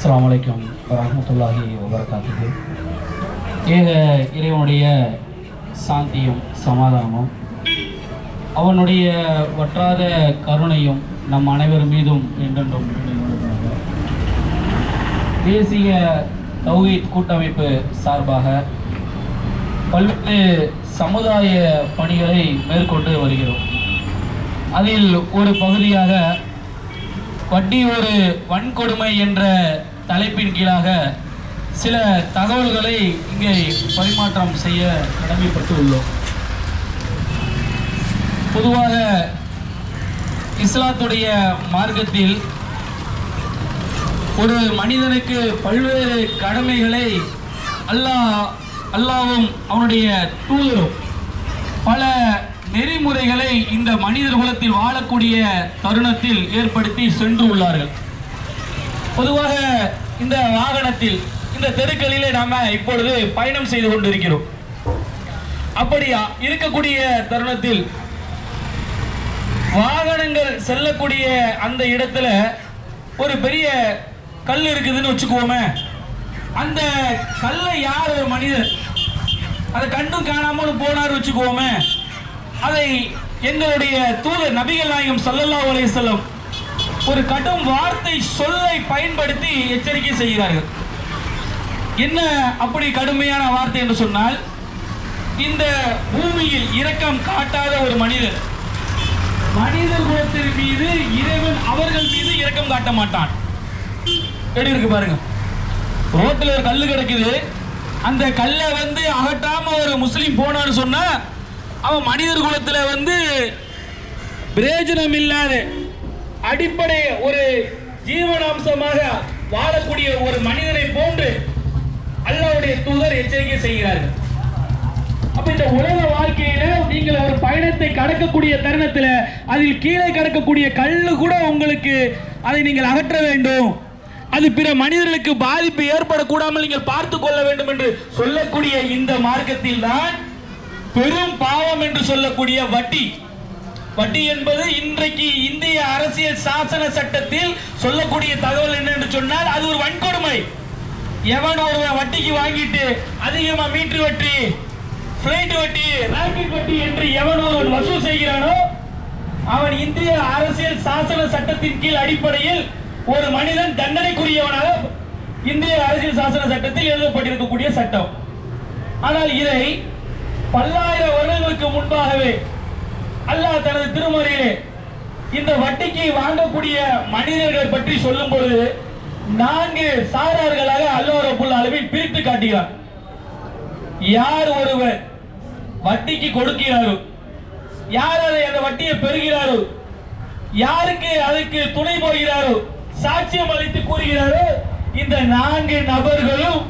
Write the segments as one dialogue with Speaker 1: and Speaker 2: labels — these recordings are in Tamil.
Speaker 1: அஸ்ஸலாமு அலைக்கும் வரஹ்மத்துல்லாஹி வபரகாத்துஹு. ஏக இறைவனுடைய சாந்தியும் சமாதானமும் அவனுடைய வற்றாத கருணையும் நம் அனைவர் மீதும் என்றென்றும் தேசிய தௌஹீத் கூட்டமைப்பு சார்பாக பல்வேறு சமுதாய பணிகளை மேற்கொண்டு வருகிறோம். அதில் ஒரு பகுதியாக வட்டி ஒரு வன்கொடுமை என்ற தலைப்பின் கீழாக சில தகவல்களை இங்கே பரிமாற்றம் செய்ய கடமைப்பட்டு உள்ளோம். பொதுவாக இஸ்லாத்துடைய மார்க்கத்தில் ஒரு மனிதனுக்கு பல்வேறு கடமைகளை அல்லாஹ்வும் அவனுடைய தூதரும் பல நெறிமுறைகளை இந்த மனிதர் குலத்தில் வாழக்கூடிய தருணத்தில் ஏற்படுத்தி சென்று உள்ளார்கள். பொதுவாக இந்த வாகனத்தில் இந்த தெருக்களிலே நாம இப்பொழுது பயணம் செய்து கொண்டிருக்கிறோம். அப்படி இருக்கக்கூடிய தருணத்தில் வாகனங்கள் செல்லக்கூடிய அந்த இடத்துல ஒரு பெரிய கல் இருக்குதுன்னு வச்சுக்குவோமே. அந்த கல்லை யார் ஒரு மனிதர் அதை கண்டும் காணாமல் போனார் வச்சுக்குவோமே. அதை எங்களுடைய தூதர் நபிகள் நாயகம் ஸல்லல்லாஹு அலைஹி வஸல்லம் ஒரு கடும் வார்த்தை சொல்லை பயன்படுத்தி எச்சரிக்கை செய்கிறார்கள். என்ன அப்படி கடுமையான வார்த்தை என்று சொன்னால், இந்த பூமியில் இரக்கம் காட்டாத ஒரு மனிதர் மனிதர் குலத்தின் மீது இறைவன் அவர்கள் மீது இரக்கம் காட்ட மாட்டான். எப்படி இருக்கு பாருங்க. ரோட்டில் ஒரு கல்லு கிடக்குது, அந்த கல்லை அகட்டாம ஒரு முஸ்லீம் போனான்னு சொன்னா அவன் மனிதர் குலத்தில் பிரயோஜனம் இல்லாத அடிப்படை ஒரு ஜீவனாம்சமாக வாழக்கூடிய ஒரு மனிதனை போன்று அல்லாஹ்வுடைய தூதர் எச்சரிக்கை செய்கிறார்கள். அப்ப இந்த உலக வாழ்க்கையில நீங்கள் ஒரு பயணத்தை கடக்கக்கூடிய தருணத்தில் அதில் கீழே கடக்கக்கூடிய கல்லு கூட உங்களுக்கு அதை நீங்கள் அகற்ற வேண்டும், அது பிற மனிதர்களுக்கு பாதிப்பு ஏற்படக்கூடாமல் நீங்கள் பார்த்து கொள்ள வேண்டும் என்று சொல்லக்கூடிய இந்த மார்க்கத்தில் தான் பெரும் பாவம் என்று சொல்லக்கூடிய வட்டி என்பது இன்றைக்கு இந்திய அரசியல் சாசன சட்டத்தில் சொல்லக்கூடிய தகவல் என்ன என்று சொன்னால், அது ஒரு வன்கொடுமை. எவன் ஒரு வட்டிக்கு வாங்கிட்டு அதிகமா மீட்டர் வட்டி, பிளைட் வட்டி, ராக்கெட் வட்டி என்று எவன் ஒரு வசூல் செய்கிறானோ அவன் இந்திய அரசியல் சாசன சட்டத்தின் கீழ் அடிப்படையில் ஒரு மனிதன் தண்டனைக்குரியவனாக இந்திய அரசியல் சாசன சட்டத்தில் எழுதப்பட்டிருக்கக்கூடிய சட்டம். ஆனால் இதை பல்லாயிரம் வருடங்களுக்கு முன்பாகவே அல்லாஹ் தனது திருமறையிலே இந்த வட்டிக்கு வாங்கக்கூடிய மனிதர்கள் பற்றி சொல்லும் பொழுது 4 சாரார்களாக அல்லாஹ் ரப்பல் ஆலமீன் பிரித்து காட்டுகிறார். யார் ஒருவர் வட்டிக்கு கொடுக்கிறாரோ, யார் அந்த வட்டியை பெறுகிறாரோ, யாருக்கு அதுக்கு துணை போகிறாரோ, சாட்சியம் அளித்து கூறுகிறாரோ, இந்த 4 நபர்களும்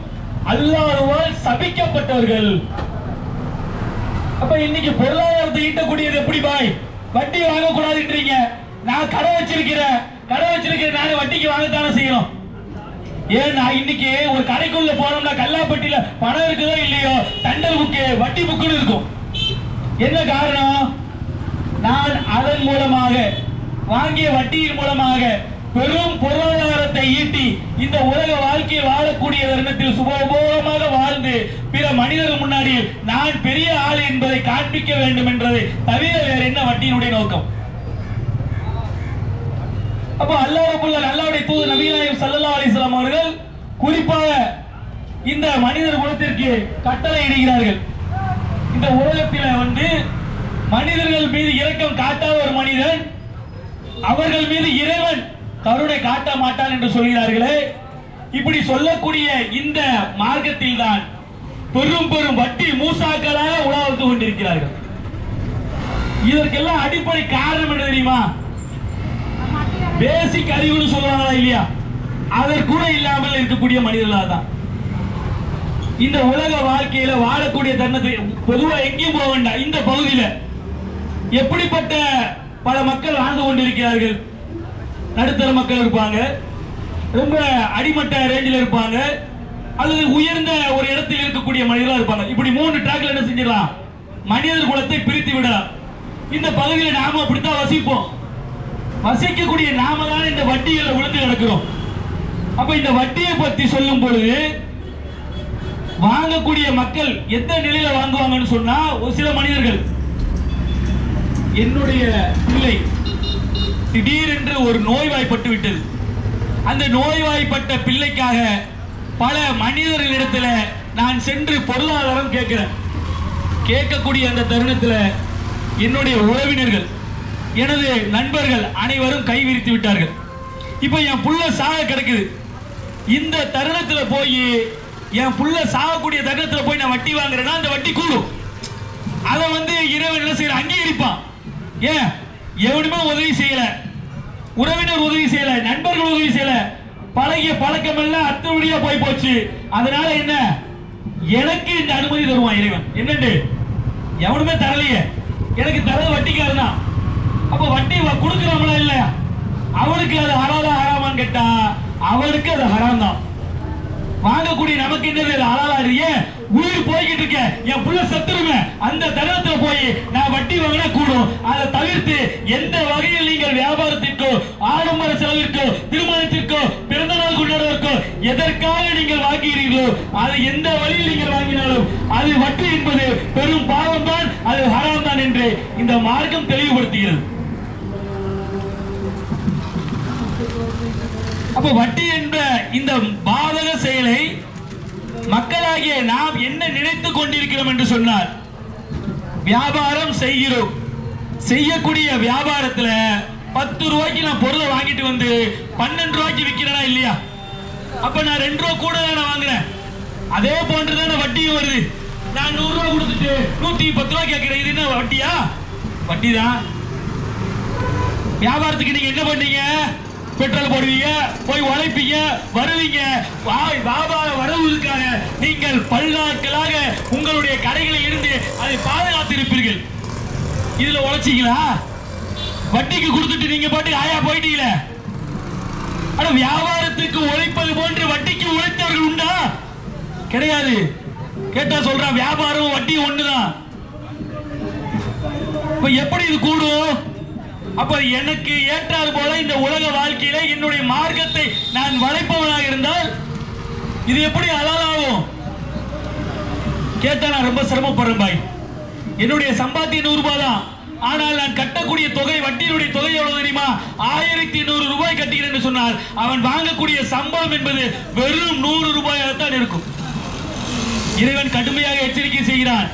Speaker 1: அல்லாஹ்வால் சபிக்கப்பட்டவர்கள். அப்ப இன்னைக்கு பொருளாதாரத்தை ஈட்டக்கூடியது எப்படி பாய்? வட்டி வாங்க கூடாதுன்றீங்க. நான் கடை வச்சிருக்கிறேன் நானே வட்டிக்கு வாங்கத்தானே செய்யணும். ஏன் நான் இன்னைக்கு ஒரு கடைக்குள்ள போனோம்னா கல்லாப்பட்டியில பணம் இருக்குதோ இல்லையோ தண்டல் புக்கு வட்டி புக்குன்னு இருக்கும். என்ன காரணம்? நான் அதன் மூலமாக வாங்கிய வட்டியின் மூலமாக பெரும் பொருளாதாரத்தை ஈட்டி இந்த உலக வாழ்க்கையில் வாழக்கூடிய தருணத்தில் சுபபோகமாக வாழ்ந்து பிற மனிதர்கள் முன்னாடி நான் பெரிய ஆள் என்பதை காண்பிக்க வேண்டும் என்றதை தவிர வேற என்ன வட்டியினுடைய நோக்கம்? அப்ப அல்லாஹ்வுடைய தூதர் நபிகள் நாயகம் ஸல்லல்லாஹு அலைஹி வஸல்லம் அவர்கள் குறிப்பாக இந்த மனிதர் குலத்திற்கு கட்டளை இடுகிறார்கள். இந்த உலகத்தில் மனிதர்கள் மீது இரக்கம் காட்டாத ஒரு மனிதன் அவர்கள் மீது இறைவன் கருணை காட்ட மாட்டான் என்று சொல்கிறார்களே. இப்படி சொல்லக்கூடிய இந்த மார்க்கத்தில் தான் பெரும் பெரும் வட்டி மூசாக்களாக உலாவித்து கொண்டிருக்கிறார்கள். இதற்கெல்லாம் அடிப்படை காரணம் என்ன தெரியுமா? பேசிக் அறிவுன்னு சொல்றாங்களா இல்லையா, அதற்கூட இல்லாமல் இருக்கக்கூடிய மனிதர்களாக தான் இந்த உலக வாழ்க்கையில வாழக்கூடிய தருணத்தை பொதுவா எங்கேயும் போக வேண்டாம். இந்த பகுதியில எப்படிப்பட்ட பல மக்கள் வாழ்ந்து கொண்டிருக்கிறார்கள். நடுத்தர மக்கள் இருப்பாங்க, ரொம்ப அடிமட்ட ரேஞ்சில் இருப்பாங்க, அல்லது உயர்ந்த ஒரு இடத்தில் இருக்கக்கூடிய மனிதர்களாக இருப்பாங்க. இப்படி 3 ட்ராக்ல என்ன செஞ்சிடலாம்? மனிதர் குலத்தை பிரித்து விடலாம். இந்த பகுதியில் நாம அப்படித்தான் வசிப்போம். வசிக்கக்கூடிய நாம தான் இந்த வட்டிகளை விழுந்து கிடக்கிறோம். அப்ப இந்த வட்டியை பத்தி சொல்லும் பொழுது வாங்கக்கூடிய மக்கள் எந்த நிலையில வாங்குவாங்கன்னு சொன்னா, ஒரு சில மனிதர்கள், என்னுடைய பிள்ளை திடீரென்று ஒரு நோய்வாய்ப்பட்டு விட்டது, அந்த நோய்வாய்ப்பட்ட பிள்ளைக்காக பல மனிதர்களிடத்துல நான் சென்று பொருளாதாரம் கேட்கிறேன். கேட்கக்கூடிய அந்த தருணத்தில் என்னுடைய உறவினர்கள், எனது நண்பர்கள் அனைவரும் கை விரித்து விட்டார்கள். இப்ப என் புள்ள சாக கிடக்குது. இந்த தருணத்தில் போய் என் புள்ள சாகக்கூடிய தருணத்தில் போய் நான் வட்டி வாங்குறேன்னா அந்த வட்டி கூடும். அதை இறைவன் என்ன செய்யற, அங்கீகரிப்பான். ஏன் எவனுமே உதவி செய்யல, உறவினர் உதவி செய்யல, நண்பர்கள் உதவி செய்யல, பழகிய பழக்கம் எல்லாம் அத்துவடியா போய் போச்சு. அதனால என்ன, எனக்கு இந்த அனுமதி தருவான் இறைவன். என்னண்டு எவனுமே தரலையே, எனக்கு தரது வட்டிக்காரன் தான். அப்ப வட்டி கொடுக்கிறவங்களா இல்லையா, அவனுக்கு அது ஹலாலா ஹராமான்னு கேட்டா அவனுக்கு அது ஹராம் தான். வாங்கக்கூடிய நமக்கு என்னது ஹலாலா இல்லையே, உயிர் போய்கிட்டு இருக்க, என் புள்ள செத்துருமே, அந்த தருணத்துல போய் நான் வட்டி வாங்கினா கூடும். அதை தவிர்த்து எந்த வகையில் நீங்கள் வியாபாரத்திற்கோ ஆடம்பர செலவிற்கோ திருமணத்திற்கோ பிறந்த நாள் கொண்டாடுவதற்கோ எதற்காக நீங்கள் வாங்குகிறீர்களோ அது எந்த வழியில் நீங்கள் வாங்கினாலும் அது வட்டி என்பது பெரும் பாவம் தான், அது ஹராம் தான் என்று இந்த மார்க்கம் தெளிவுபடுத்துகிறது. அப்ப வட்டி என்ற இந்த பாதக செயலை மக்களாகிய நாம் என்ன நினைத்துக் கொண்டிருக்கிறோம் என்று சொன்னால், வியாபாரம் செய்கிறோம், செய்யக்கூடிய வியாபாரத்துல 10 ரூபாய்க்கு நான் பொருளை வாங்கிட்டு வந்து 12 ரூபாய்க்கு விற்கிறேனா இல்லையா, அப்ப நான் 2 ரூபாய் கூட நான் வாங்குறேன். அதே போன்றுதான் வட்டியும் வருது. நான் 100 ரூபாய் கொடுத்துட்டு 110 ரூபாய் கேட்கிறேன், இது என்ன வட்டியா? வட்டி தான். வியாபாரத்துக்கு நீங்க என்ன பண்ணீங்க, பெட்ரோல் போடுவீங்க, போய் உழைப்பீங்க, வருவீங்க, வியாபார வரவுக்காக நீங்கள் பல்லாட்களாக உங்களுடைய கடைகளை இருந்து அதை பாதுகாத்து இருப்பீர்கள். இதுல உழைச்சீங்களா? வட்டிக்கு கொடுத்துட்டு நீங்க பாட்டு ஆயா போயிட்டீங்களே. ஆனா வியாபாரத்துக்கு உழைப்பது போன்று வட்டிக்கு உழைத்தவர்கள் உண்டா? கிடையாது. கேட்டா சொல்றான் வியாபாரம் வட்டி ஒண்ணுதான். இப்ப எப்படி இது கூடும்? அப்ப எனக்கு ஏற்றாறு போல இந்த உலக வாழ்க்கையில என்னுடைய மார்க்கத்தை நான் வளைப்பவனாக இருந்தால் இது எப்படி ஹலாலாகும்? கேட்டா நான் ரொம்ப சிரமப்படுறேன் பாய். என்னுடைய சம்பாத்தியம் 100 ரூபாய் தான், ஆனால் நான் கட்டக்கூடிய தொகை, வட்டியினுடைய தொகை எவ்வளவு தெரியுமா? 1100 ரூபாய் கட்டுகிறேன் சொன்னால் அவன் வாங்கக்கூடிய சம்பளம் என்பது வெறும் 100 ரூபாயாகத்தான் இருக்கும். இறைவன் கடுமையாக எச்சரிக்கை செய்கிறான்.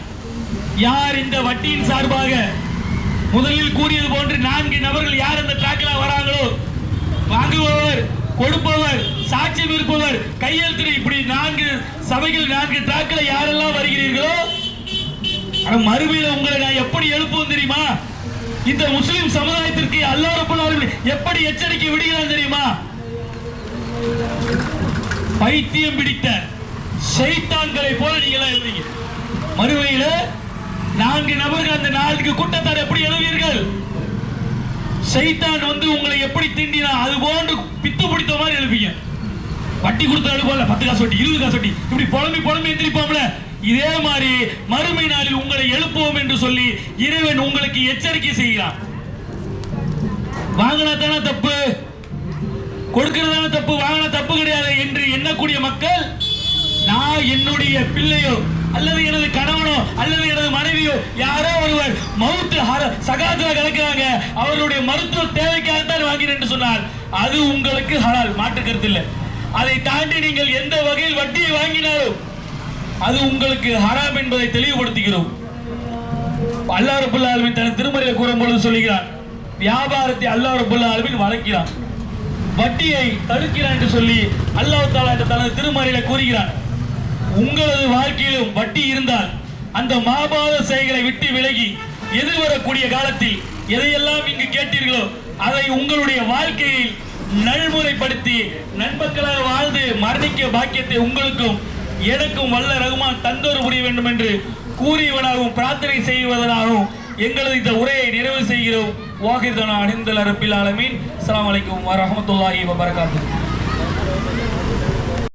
Speaker 1: யார் இந்த வட்டியின் சார்பாக முதலில் கூறியது போன்று 4 நபர்கள் யார் அந்த டிராக்ல வராங்களோ, வாங்குபவர், கொடுப்பவர், சாட்சியம் இருப்பவர், கையெழுத்து, இப்படி 4 சபைகள் 4 டிராக்ல யாரெல்லாம் வருகிறீர்களோ மறுமையில உங்களை நான் எப்படி எழுப்புவோம் தெரியுமா? இந்த முஸ்லிம் சமுதாயத்திற்கு அல்லாஹ் ரப்பல் ஆலமீன் எப்படி எச்சரிக்கை விடுகிறான் தெரியுமா? பைத்தியம் பிடித்த ஷைத்தான்களை போல நீங்க எழுதுறீங்க. மறுமையில 4 நபர்கள், அந்த 4 கூட்டத்தார் எப்படி எழுவீர்கள்? ஷைத்தான் உங்களை எப்படி திண்டினா அது போன்று பித்து பிடித்த மாதிரி எழுப்பீங்க. வட்டி கொடுத்தாலும் போல 10 காசு வட்டி, 20 காசு வட்டி, இப்படி புலம்பி எந்திரிப்போம்ல, இதே மாதிரி மறுமை நாளில் உங்களை எழுப்புவோம் என்று சொல்லி இறைவன் உங்களுக்கு எச்சரிக்கை செய்கிறான். வாங்கினா தானே தப்பு, கொடுக்கிறதான தப்பு, வாங்கினா தப்பு கிடையாது என்று எண்ணக்கூடிய மக்கள், நான் என்னுடைய பிள்ளையோ அல்லது எனது கணவனோ அல்லது எனது மனைவியோ யாரோ ஒருவர் மவுத்து சகாத்துல கலக்கிறாங்க, அவருடைய மருத்துவ தேவைக்காகத்தான் வாங்கினேன் என்று சொன்னால் அது உங்களுக்கு ஹலால், மாற்று கருத்து இல்லை. அதை தாண்டி நீங்கள் எந்த வகையில் வட்டியை வாங்கினாலும் அது உங்களுக்கு ஹராம் என்பதை தெளிவுபடுத்துகிறோம். அல்லாஹ் ரப்பல் ஆலமீன் தன் திருமறையில் கூறும்பொழுது சொல்லுகிறான், வியாபாரத்தை அல்லாஹ் ரப்பல் ஆலமீன் வளர்க்கிறான், வட்டியை தடுக்கிறான் என்று சொல்லி அல்லாஹ் தஆலா தனது திருமறையில் கூறுகிறான். உங்களது வாழ்க்கையிலும் வட்டி இருந்தால் அந்த மாபாத செயல்களை விட்டு விலகி எதிர்வரக்கூடிய காலத்தில் எதையெல்லாம் இங்கு கேட்டீர்களோ அதை உங்களுடைய வாழ்க்கையில் நல்முறைப்படுத்தி நண்பர்களாக வாழ்ந்து மரணிக்க பாக்கியத்தை உங்களுக்கும் எனக்கும் வல்ல ரஹ்மான் தந்தோர் புரிய வேண்டும் என்று கூறியவனாகவும் பிரார்த்தனை செய்வதனாகவும் எங்களது இந்த உரையை நிறைவு செய்கிறோம். வாஹிதனா அனிந்தல் ரப்பில் ஆலமீன். அஸ்ஸலாமு அலைக்கும் வரஹ்மத்துல்லாஹி வபரகாத்துஹு.